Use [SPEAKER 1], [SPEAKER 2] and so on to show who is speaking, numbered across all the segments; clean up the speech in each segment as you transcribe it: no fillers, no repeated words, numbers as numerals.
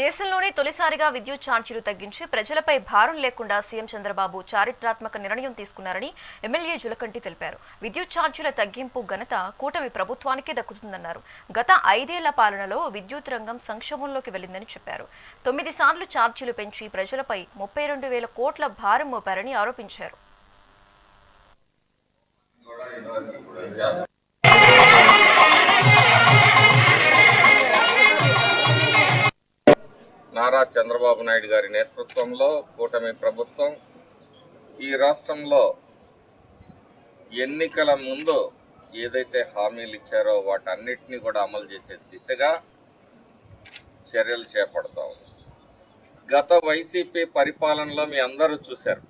[SPEAKER 1] దేశంలోనే తొలిసారిగా విద్యుత్ ఛార్జీలు తగ్గించి ప్రజలపై భారం లేకుండా సీఎం చంద్రబాబు చారిత్రాత్మక నిర్ణయం తీసుకున్నారని ఎమ్మెల్యే జులకంటి తెలిపారు. విద్యుత్ ఛార్జీల తగ్గింపు ఘనత కూటమి ప్రభుత్వానికే దక్కుతుందన్నారు. గత 5 ఏళ్ల పాలనలో విద్యుత్ రంగం సంక్షోభంలోకి వెళ్లిందని చెప్పారు. 9 సార్లు ఛార్జీలు పెంచి ప్రజలపై 32,000 కోట్ల భారం మోపారని ఆరోపించారు.
[SPEAKER 2] నారా చంద్రబాబు నాయుడు గారి నేతృత్వంలో కూటమి ప్రభుత్వం ఈ రాష్ట్రంలో ఎన్నికల ముందు ఏదైతే హామీలు ఇచ్చారో వాటన్నిటినీ కూడా అమలు చేసే దిశగా చర్యలు చేపడతాం. గత వైసీపీ పరిపాలనలో మీ అందరూ చూశారు.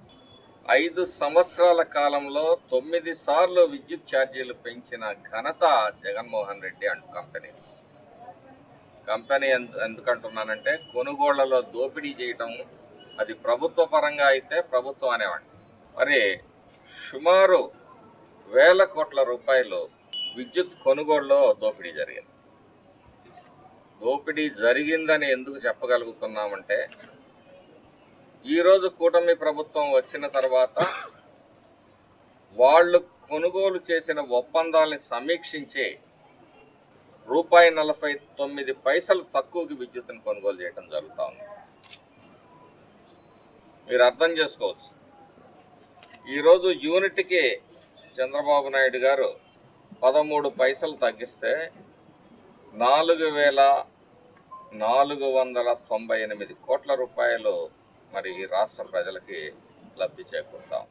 [SPEAKER 2] 5 సంవత్సరాల కాలంలో 9 సార్లు విద్యుత్ ఛార్జీలు పెంచిన ఘనత జగన్మోహన్ రెడ్డి అండ్ కంపెనీ ఎందుకంటున్నానంటే కొనుగోళ్లలో దోపిడీ చేయటం అది ప్రభుత్వ పరంగా అయితే ప్రభుత్వం అనేవాడి. మరి సుమారు 1,000 కోట్ల రూపాయలు విద్యుత్ కొనుగోళ్లలో దోపిడీ జరిగింది. దోపిడీ జరిగిందని ఎందుకు చెప్పగలుగుతున్నామంటే ఈరోజు కూటమి ప్రభుత్వం వచ్చిన తర్వాత వాళ్ళు కొనుగోలు చేసిన ఒప్పందాలని సమీక్షించి ₹49 తక్కువకి విద్యుత్తును కొనుగోలు చేయడం జరుగుతూ ఉంది. మీరు అర్థం చేసుకోవచ్చు. ఈరోజు యూనిట్కి చంద్రబాబు నాయుడు గారు 13 పైసలు తగ్గిస్తే 4,498 కోట్ల రూపాయలు మరి రాష్ట్ర ప్రజలకి లబ్ధి చేకూరుతాం.